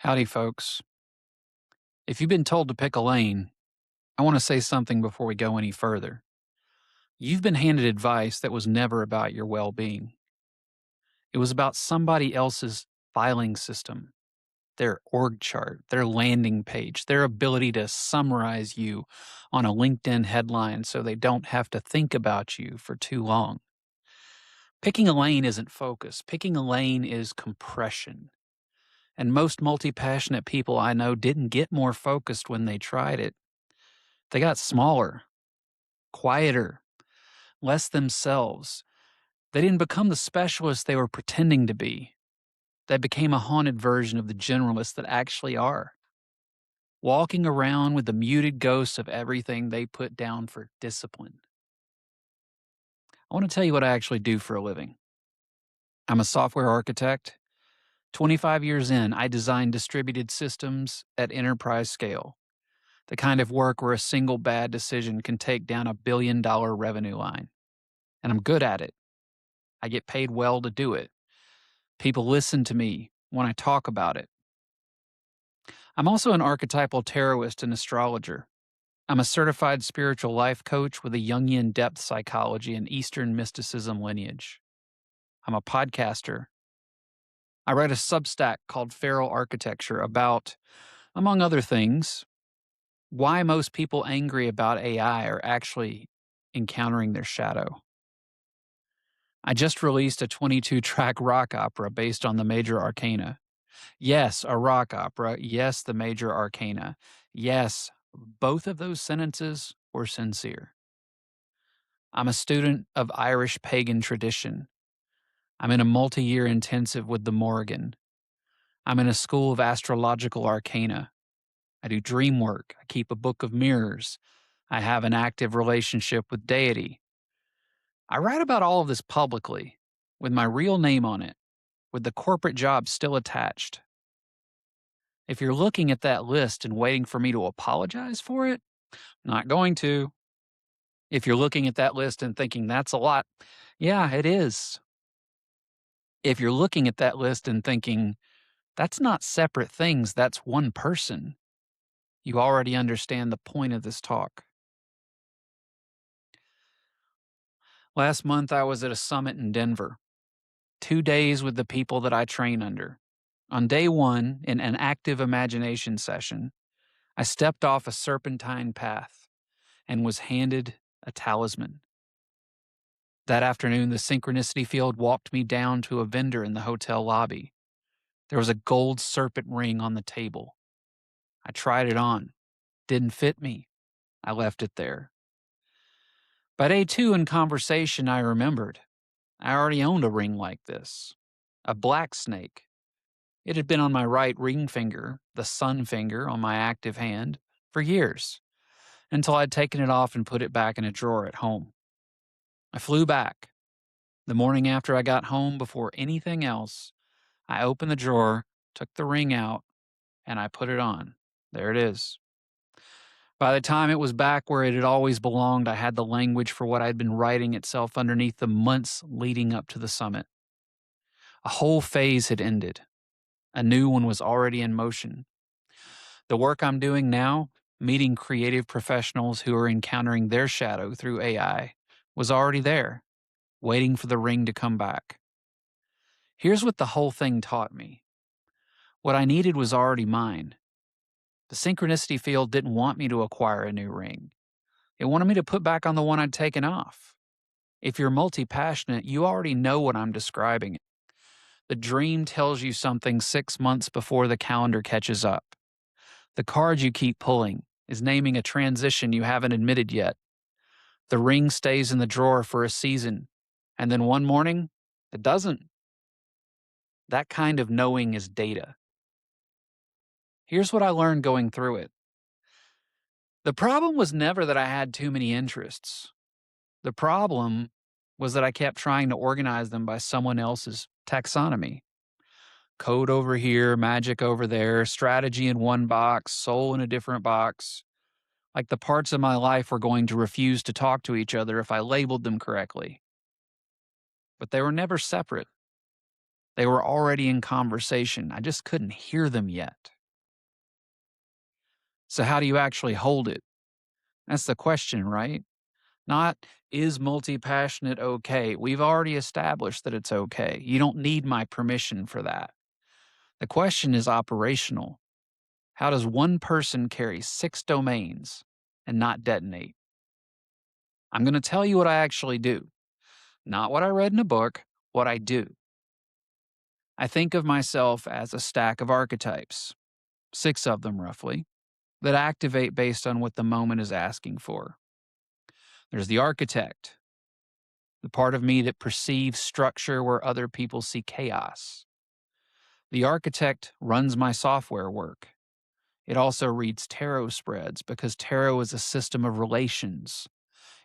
Howdy, folks. If you've been told to pick a lane, I want to say something before we go any further. You've been handed advice that was never about your well being. It was about somebody else's filing system, their org chart, their landing page, their ability to summarize you on a LinkedIn headline so they don't have to think about you for too long. Picking a lane isn't focus, picking a lane is compression. And most multi passionate people I know didn't get more focused when they tried it. They got smaller, quieter, less themselves. They didn't become the specialists they were pretending to be. They became a haunted version of the generalists that actually are, walking around with the muted ghosts of everything they put down for discipline. I want to tell you what I actually do for a living. I'm a software architect. 25 years in, I design distributed systems at enterprise scale, the kind of work where a single bad decision can take down a billion-dollar revenue line. And I'm good at it. I get paid well to do it. People listen to me when I talk about it. I'm also an archetypal tarotist and astrologer. I'm a certified spiritual life coach with a Jungian depth psychology and Eastern mysticism lineage. I'm a podcaster. I write a Substack called Feral Architecture about, among other things, why most people angry about AI are actually encountering their shadow. I just released a 22-track rock opera based on the Major Arcana. Yes, a rock opera. Yes, the Major Arcana. Yes, both of those sentences were sincere. I'm a student of Irish pagan tradition. I'm in a multi-year intensive with the Morrigan. I'm in a school of astrological arcana. I do dream work. I keep a book of mirrors. I have an active relationship with deity. I write about all of this publicly, with my real name on it, with the corporate job still attached. If you're looking at that list and waiting for me to apologize for it, not going to. If you're looking at that list and thinking that's a lot, yeah, it is. If you're looking at that list and thinking that's not separate things, that's one person, you already understand the point of this talk. Last month, I was at a summit in Denver, 2 days with the people that I train under. On day one, in an active imagination session, I stepped off a serpentine path and was handed a talisman. That afternoon, the synchronicity field walked me down to a vendor in the hotel lobby. There was a gold serpent ring on the table. I tried it on. Didn't fit me. I left it there. By day two in conversation, I remembered. I already owned a ring like this. A black snake. It had been on my right ring finger, the sun finger on my active hand, for years, until I'd taken it off and put it back in a drawer at home. I flew back. The morning after I got home, before anything else, I opened the drawer, took the ring out, and I put it on. There it is. By the time it was back where it had always belonged, I had the language for what I'd been writing itself underneath the months leading up to the summit. A whole phase had ended. A new one was already in motion. The work I'm doing now, meeting creative professionals who are encountering their shadow through AI, was already there, waiting for the ring to come back. Here's what the whole thing taught me. What I needed was already mine. The synchronicity field didn't want me to acquire a new ring. It wanted me to put back on the one I'd taken off. If you're multi-passionate, you already know what I'm describing. The dream tells you something 6 months before the calendar catches up. The card you keep pulling is naming a transition you haven't admitted yet. The ring stays in the drawer for a season, and then one morning, it doesn't. That kind of knowing is data. Here's what I learned going through it. The problem was never that I had too many interests. The problem was that I kept trying to organize them by someone else's taxonomy. Code over here, magic over there, strategy in one box, soul in a different box. Like the parts of my life were going to refuse to talk to each other if I labeled them correctly. But they were never separate. They were already in conversation. I just couldn't hear them yet. So, how do you actually hold it? That's the question, right? Not, is multi passionate okay? We've already established that it's okay. You don't need my permission for that. The question is operational. How does one person carry 6 domains and not detonate? I'm going to tell you what I actually do, not what I read in a book, what I do. I think of myself as a stack of archetypes, 6 of them roughly, that activate based on what the moment is asking for. There's the architect, the part of me that perceives structure where other people see chaos. The architect runs my software work. It also reads tarot spreads because tarot is a system of relations.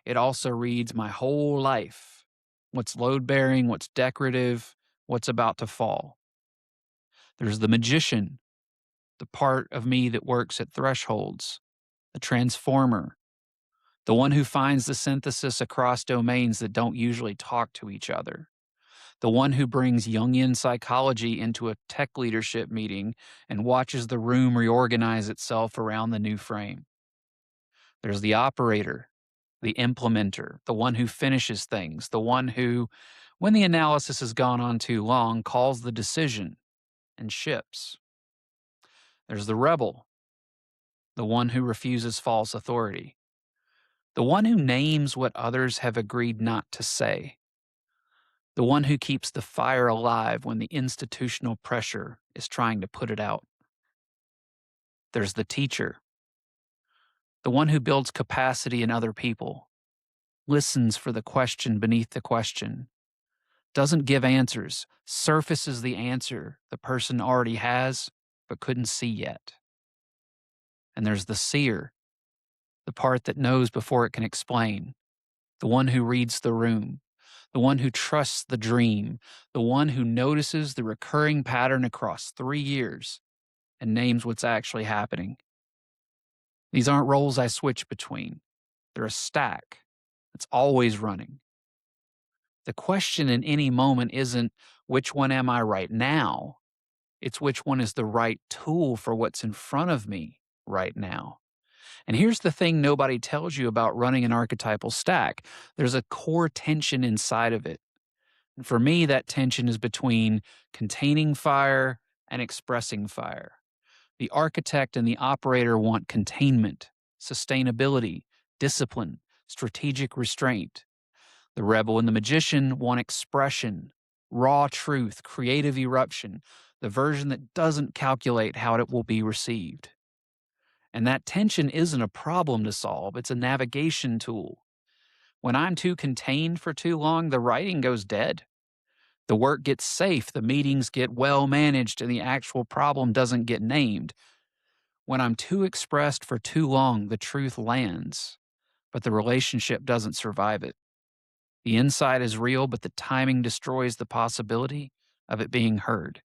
It also reads my whole life, what's load bearing, what's decorative, what's about to fall. There's the magician, the part of me that works at thresholds, the transformer, the one who finds the synthesis across domains that don't usually talk to each other, the one who brings Jungian psychology into a tech leadership meeting and watches the room reorganize itself around the new frame. There's the operator, the implementer, the one who finishes things, the one who, when the analysis has gone on too long, calls the decision and ships. There's the rebel, the one who refuses false authority, the one who names what others have agreed not to say, the one who keeps the fire alive when the institutional pressure is trying to put it out. There's the teacher, the one who builds capacity in other people, listens for the question beneath the question, doesn't give answers, surfaces the answer the person already has but couldn't see yet. And there's the seer, the part that knows before it can explain, the one who reads the room, the one who trusts the dream, the one who notices the recurring pattern across 3 years and names what's actually happening. These aren't roles I switch between. They're a stack that's always running. The question in any moment isn't which one am I right now? It's which one is the right tool for what's in front of me right now. And here's the thing nobody tells you about running an archetypal stack. There's a core tension inside of it. And for me, that tension is between containing fire and expressing fire. The architect and the operator want containment, sustainability, discipline, strategic restraint. The rebel and the magician want expression, raw truth, creative eruption, the version that doesn't calculate how it will be received. And that tension isn't a problem to solve, it's a navigation tool. When I'm too contained for too long, the writing goes dead. The work gets safe, the meetings get well managed, and the actual problem doesn't get named. When I'm too expressed for too long, the truth lands, but the relationship doesn't survive it. The insight is real, but the timing destroys the possibility of it being heard.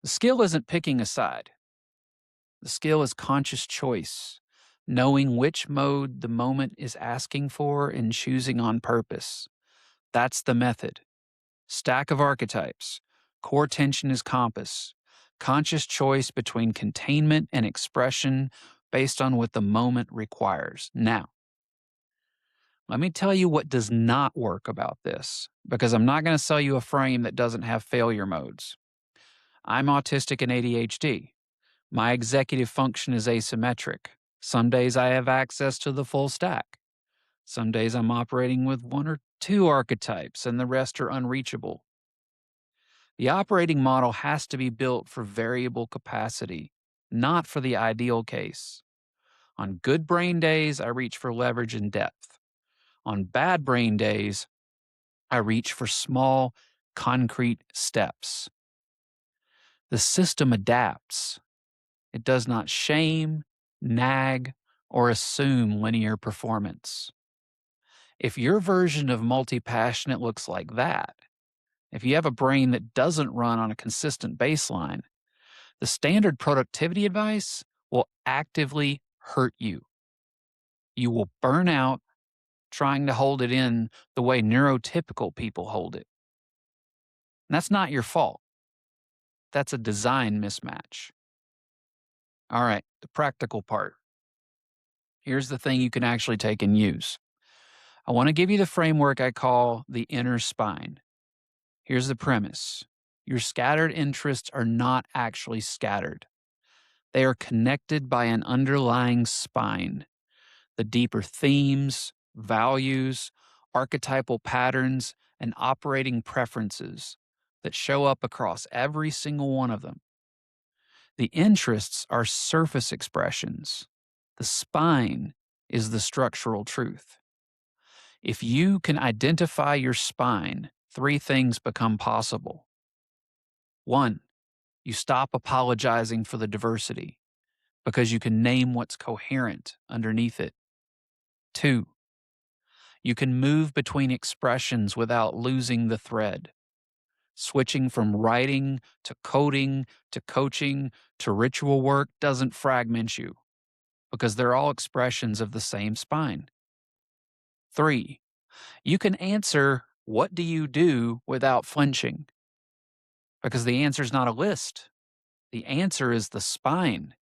The skill isn't picking a side. The skill is conscious choice, knowing which mode the moment is asking for and choosing on purpose. That's the method. Stack of archetypes. Core tension is compass. Conscious choice between containment and expression based on what the moment requires. Now, let me tell you what does not work about this, because I'm not going to sell you a frame that doesn't have failure modes. I'm autistic and ADHD. My executive function is asymmetric. Some days I have access to the full stack. Some days I'm operating with 1 or 2 archetypes and the rest are unreachable. The operating model has to be built for variable capacity, not for the ideal case. On good brain days, I reach for leverage and depth. On bad brain days, I reach for small, concrete steps. The system adapts. It does not shame, nag, or assume linear performance. If your version of multi-passionate looks like that, if you have a brain that doesn't run on a consistent baseline, the standard productivity advice will actively hurt you. You will burn out trying to hold it in the way neurotypical people hold it. And that's not your fault. That's a design mismatch. All right, the practical part. Here's the thing you can actually take and use. I want to give you the framework I call the inner spine. Here's the premise. Your scattered interests are not actually scattered. They are connected by an underlying spine. The deeper themes, values, archetypal patterns, and operating preferences that show up across every single one of them. The interests are surface expressions. The spine is the structural truth. If you can identify your spine, three things become possible. One, you stop apologizing for the diversity because you can name what's coherent underneath it. Two, you can move between expressions without losing the thread. Switching from writing to coding to coaching to ritual work doesn't fragment you because they're all expressions of the same spine. Three, you can answer, "What do you do?" without flinching because the answer is not a list. The answer is the spine.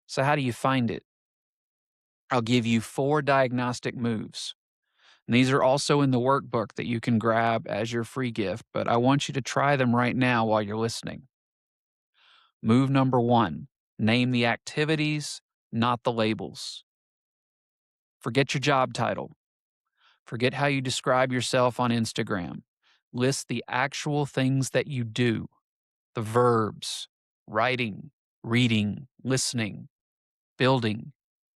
So, how do you find it? I'll give you 4 diagnostic moves. And these are also in the workbook that you can grab as your free gift, but I want you to try them right now while you're listening. Move number 1, name the activities, not the labels. Forget your job title. Forget how you describe yourself on Instagram. List the actual things that you do, the verbs, writing, reading, listening, building,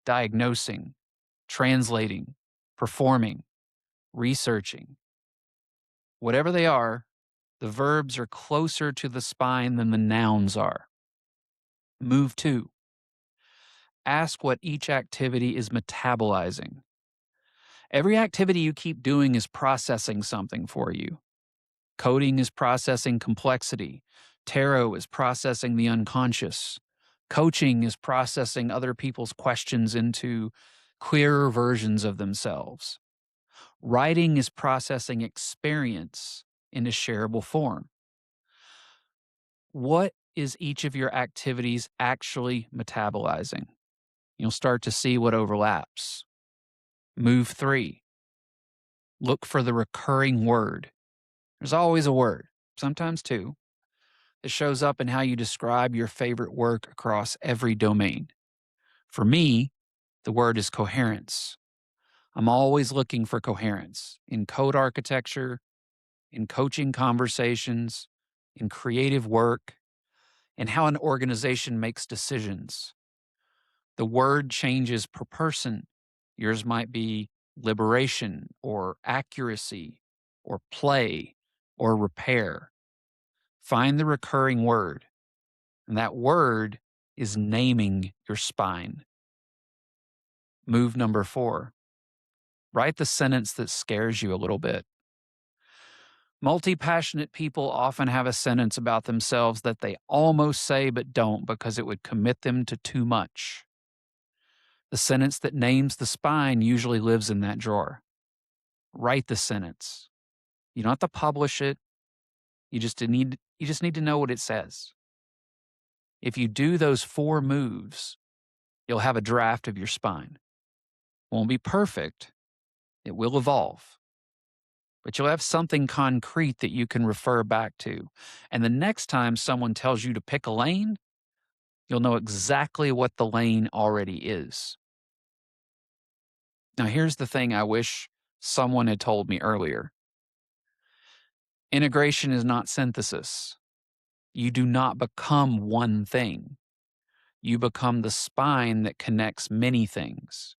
diagnosing, translating, performing, researching. Whatever they are, the verbs are closer to the spine than the nouns are. Move 2. Ask what each activity is metabolizing. Every activity you keep doing is processing something for you. Coding is processing complexity. Tarot is processing the unconscious. Coaching is processing other people's questions into clearer versions of themselves. Writing is processing experience into shareable form. What is each of your activities actually metabolizing? You'll start to see what overlaps. Move 3. Look for the recurring word. There's always a word, sometimes two, that shows up in how you describe your favorite work across every domain. For me, the word is coherence. I'm always looking for coherence in code architecture, in coaching conversations, in creative work, and how an organization makes decisions. The word changes per person. Yours might be liberation or accuracy or play or repair. Find the recurring word, and that word is naming your spine. Move number 4. Write the sentence that scares you a little bit. Multi-passionate people often have a sentence about themselves that they almost say but don't because it would commit them to too much. The sentence that names the spine usually lives in that drawer. Write the sentence. You don't have to publish it. You just need to know what it says. If you do those 4 moves, you'll have a draft of your spine. It won't be perfect. It will evolve. But you'll have something concrete that you can refer back to. And the next time someone tells you to pick a lane, you'll know exactly what the lane already is. Now, here's the thing I wish someone had told me earlier. Integration is not synthesis. You do not become one thing. You become the spine that connects many things.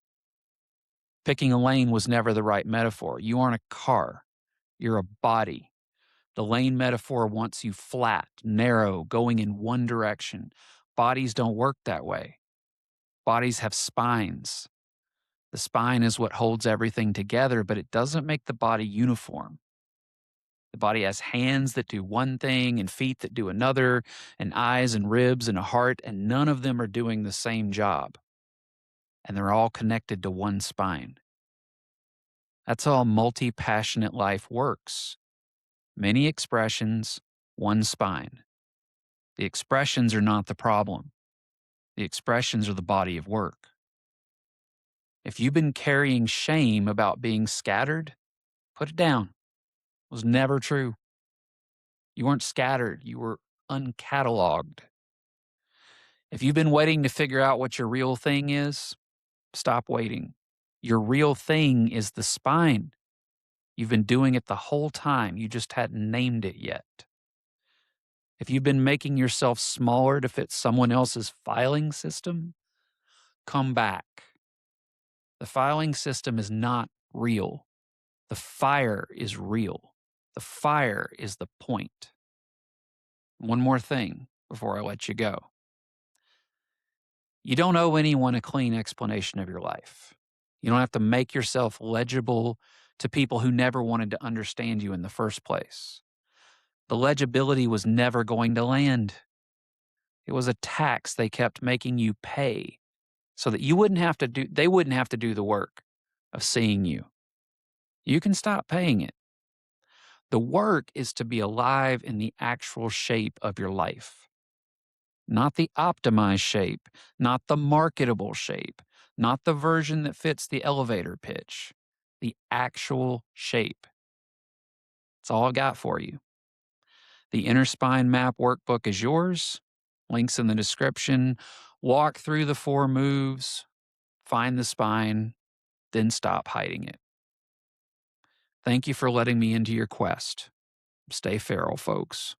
Picking a lane was never the right metaphor. You aren't a car. You're a body. The lane metaphor wants you flat, narrow, going in one direction. Bodies don't work that way. Bodies have spines. The spine is what holds everything together, but it doesn't make the body uniform. The body has hands that do one thing and feet that do another, and eyes and ribs and a heart, and none of them are doing the same job. And they're all connected to one spine. That's how a multi-passionate life works. Many expressions, one spine. The expressions are not the problem. The expressions are the body of work. If you've been carrying shame about being scattered, put it down. It was never true. You weren't scattered, you were uncatalogued. If you've been waiting to figure out what your real thing is, stop waiting. Your real thing is the spine. You've been doing it the whole time. You just hadn't named it yet. If you've been making yourself smaller to fit someone else's filing system, come back. The filing system is not real. The fire is real. The fire is the point. One more thing before I let you go. You don't owe anyone a clean explanation of your life. You don't have to make yourself legible to people who never wanted to understand you in the first place. The legibility was never going to land. It was a tax they kept making you pay so that they wouldn't have to do the work of seeing you. You can stop paying it. The work is to be alive in the actual shape of your life. Not the optimized shape, not the marketable shape, not the version that fits the elevator pitch, the actual shape. That's all I've got for you. The Inner Spine Map workbook is yours. Links in the description. Walk through the 4 moves, find the spine, then stop hiding it. Thank you for letting me into your quest. Stay feral, folks.